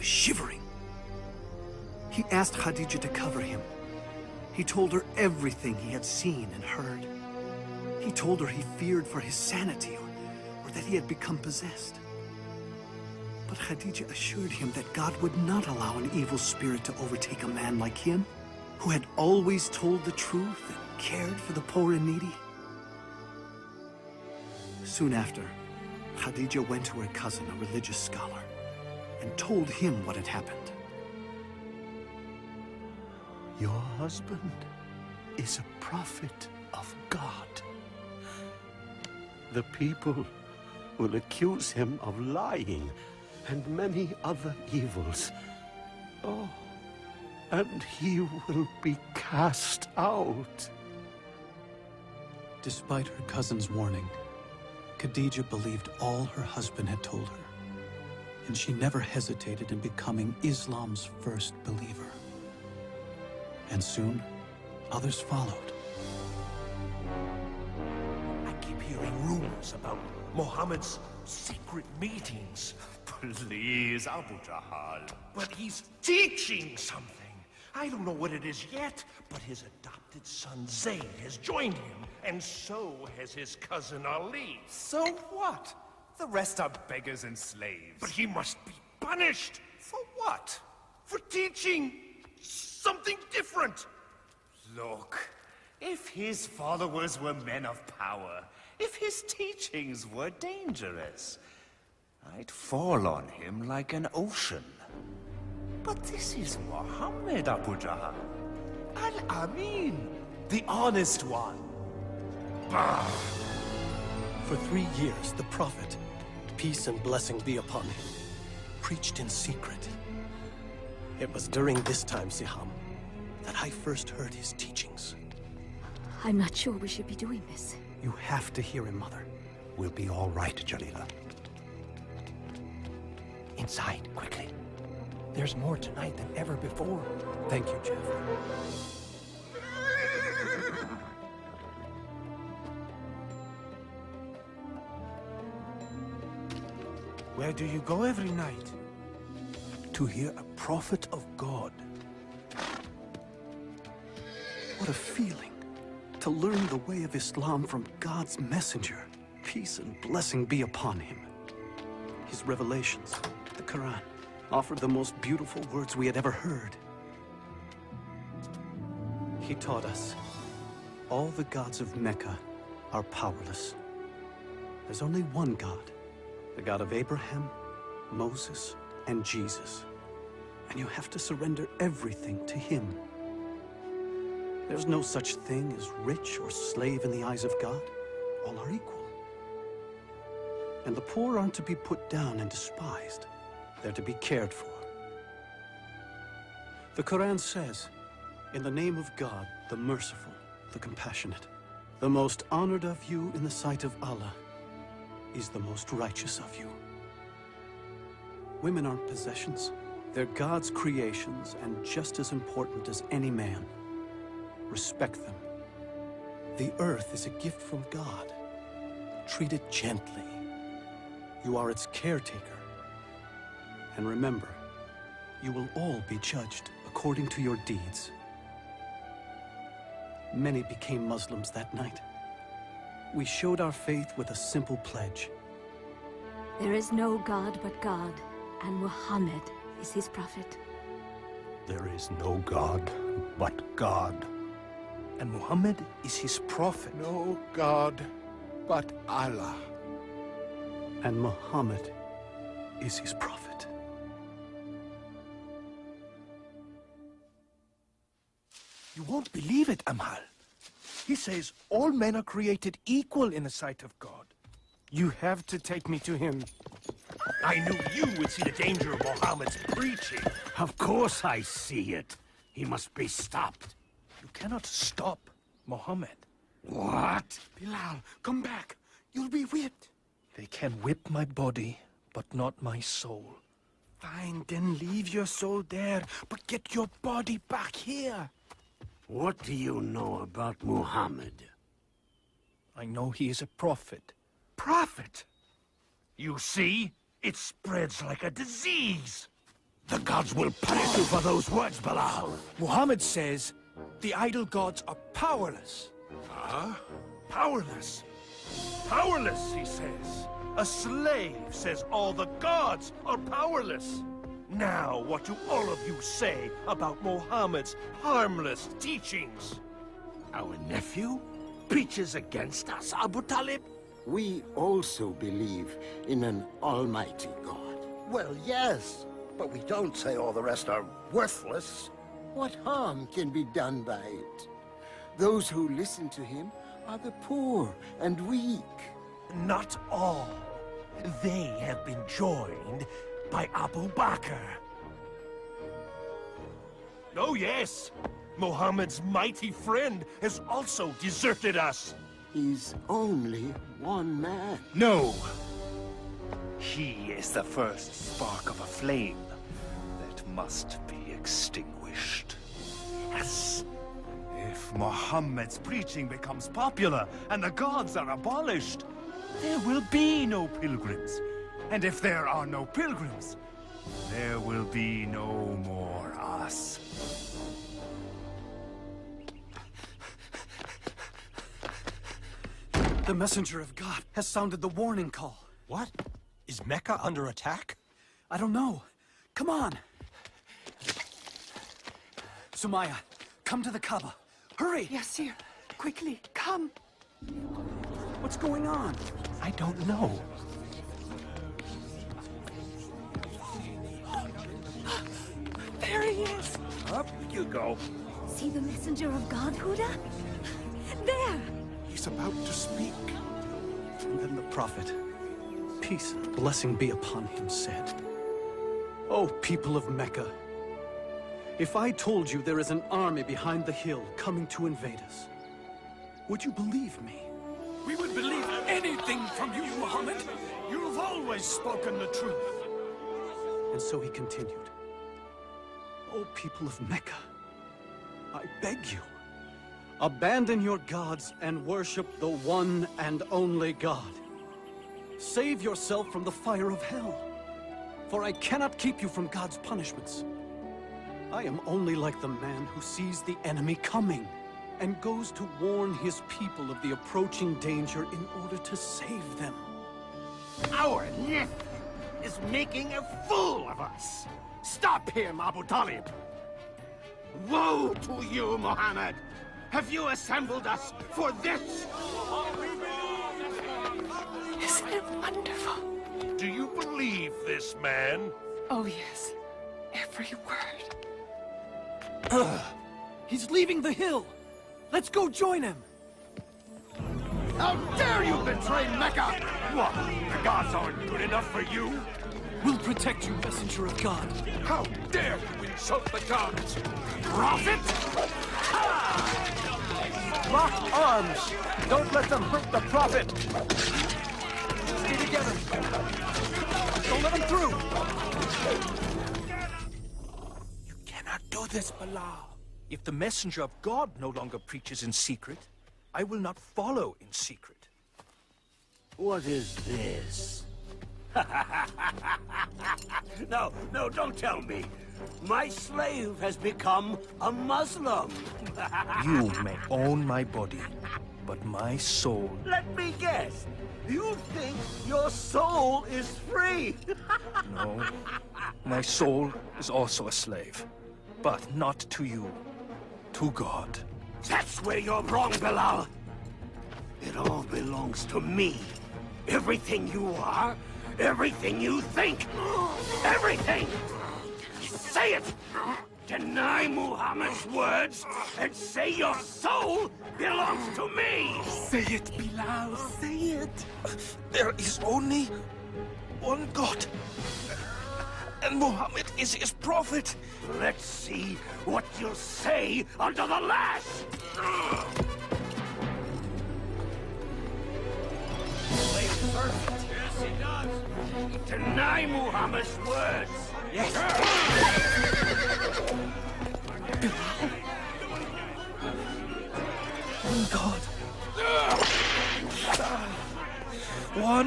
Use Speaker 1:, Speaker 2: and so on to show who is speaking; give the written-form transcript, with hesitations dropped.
Speaker 1: was shivering. He asked Khadija to cover him. He told her everything he had seen and heard. He told her he feared for his sanity or that he had become possessed. But Khadija assured him that God would not allow an evil spirit to overtake a man like him, who had always told the truth and cared for the poor and needy. Soon after, Khadija went to her cousin, a religious scholar, and told him what had happened.
Speaker 2: Your husband is a prophet of God. The people will accuse him of lying and many other evils. Oh, and he will be cast out.
Speaker 1: Despite her cousin's warning, Khadija believed all her husband had told her, and she never hesitated in becoming Islam's first believer. And soon, others followed.
Speaker 3: I keep hearing rumors about Muhammad's secret meetings. Please, Abu Jahl. But he's teaching something. I don't know what it is yet, but his adopted son Zayd has joined him, and so has his cousin Ali.
Speaker 4: So what? The rest are beggars and slaves.
Speaker 3: But he must be punished.
Speaker 4: For what?
Speaker 3: For teaching something different.
Speaker 4: Look, if his followers were men of power, if his teachings were dangerous, I'd fall on him like an ocean. But this is Muhammad, Abu Jahl. Al-Amin, the honest one.
Speaker 3: Bah!
Speaker 5: For 3 years, the Prophet, peace and blessing be upon him, preached in secret. It was during this time, Siham, that I first heard his teachings.
Speaker 6: I'm not sure we should be doing this.
Speaker 1: You have to hear him, Mother.
Speaker 2: We'll be all right, Jalila. Inside, quickly. There's more tonight than ever before.
Speaker 1: Thank you, Jafar.
Speaker 7: Where do you go every night? To hear a prophet of God.
Speaker 1: What a feeling to learn the way of Islam from God's messenger. Peace and blessing be upon him. His revelations, the Quran, offered the most beautiful words we had ever heard. He taught us, all the gods of Mecca are powerless. There's only one God, the God of Abraham, Moses, and Jesus. And you have to surrender everything to him. There's no such thing as rich or slave in the eyes of God. All are equal. And the poor aren't to be put down and despised. They're to be cared for. The Quran says, in the name of God, the merciful, the compassionate, the most honored of you in the sight of Allah is the most righteous of you. Women aren't possessions. They're God's creations and just as important as any man. Respect them. The earth is a gift from God. Treat it gently. You are its caretaker. And remember, you will all be judged according to your deeds. Many became Muslims that night. We showed our faith with a simple pledge.
Speaker 6: There is no God but God, and Muhammad is his prophet.
Speaker 2: There is no God but God.
Speaker 7: And Muhammad is his prophet.
Speaker 8: No God but Allah.
Speaker 1: And Muhammad is his prophet.
Speaker 7: You won't believe it, Amal. He says all men are created equal in the sight of God. You have to take me to him.
Speaker 3: I knew you would see the danger of Muhammad's preaching.
Speaker 2: Of course I see it. He must be stopped.
Speaker 7: You cannot stop Muhammad.
Speaker 2: What?
Speaker 7: Bilal, come back. You'll be whipped. They can whip my body, but not my soul. Fine, then leave your soul there, but get your body back here.
Speaker 2: What do you know about Muhammad?
Speaker 7: I know he is a prophet.
Speaker 3: Prophet? You see? It spreads like a disease. The gods will punish you for those words, Bilal.
Speaker 7: Muhammad says the idol gods are powerless.
Speaker 3: Powerless. Powerless, he says. A slave says all the gods are powerless. Now, what do all of you say about Muhammad's harmless teachings?
Speaker 2: Our nephew preaches against us, Abu Talib?
Speaker 9: We also believe in an almighty God.
Speaker 8: Well, yes, but we don't say all the rest are worthless.
Speaker 9: What harm can be done by it? Those who listen to him are the poor and weak.
Speaker 3: Not all. They have been joined by Abu Bakr. Oh, yes. Muhammad's mighty friend has also deserted us.
Speaker 9: He's only one man.
Speaker 4: No! He is the first spark of a flame that must be extinguished. Yes! If Muhammad's preaching becomes popular and the gods are abolished, there will be no pilgrims. And if there are no pilgrims, there will be no more us.
Speaker 1: The messenger of God has sounded the warning call.
Speaker 7: What? Is Mecca under attack?
Speaker 1: I don't know. Come on. Sumaya, come to the Kaaba. Hurry!
Speaker 10: Yes, sir. Quickly, come.
Speaker 1: What's going on?
Speaker 7: I don't know.
Speaker 10: There he is.
Speaker 3: Up you go.
Speaker 6: See the messenger of God, Huda? There!
Speaker 8: He's about to speak.
Speaker 1: And then the prophet, peace and blessing be upon him, said, "O people of Mecca, if I told you there is an army behind the hill coming to invade us, would you believe me?"
Speaker 7: We would believe anything from you, Muhammad. You've always spoken the truth.
Speaker 1: And so he continued, "O people of Mecca, I beg you, abandon your gods and worship the one and only God. Save yourself from the fire of hell, for I cannot keep you from God's punishments. I am only like the man who sees the enemy coming and goes to warn his people of the approaching danger in order to save them."
Speaker 2: Our nephew is making a fool of us. Stop him, Abu Talib. Woe to you, Muhammad. Have you assembled us for this?
Speaker 10: Isn't it wonderful?
Speaker 3: Do you believe this man?
Speaker 10: Oh, yes. Every word.
Speaker 1: He's leaving the hill. Let's go join him.
Speaker 2: How dare you betray Mecca? What? The gods aren't good enough for you?
Speaker 1: We'll protect you, messenger of God.
Speaker 3: How dare you insult the gods?
Speaker 2: Prophet?
Speaker 7: Lock arms! Don't let them hurt the prophet! Stay together! Don't let them through! You cannot do this, Bilal. If the messenger of God no longer preaches in secret, I will not follow in secret.
Speaker 2: What is this? No, don't tell me. My slave has become a Muslim.
Speaker 7: You may own my body, but my soul...
Speaker 2: Let me guess. You think your soul is free?
Speaker 7: No. My soul is also a slave, but not to you. To God.
Speaker 2: That's where you're wrong, Bilal. It all belongs to me. Everything you are, everything you think, everything! Say it! Deny Muhammad's words and say your soul belongs to me!
Speaker 7: Say it, Bilal, say it! There is only one God. And Muhammad is his prophet.
Speaker 2: Let's see what you'll say under the lash! Perfect. Yes, he does. Deny Muhammad's words.
Speaker 7: Yes. One God. One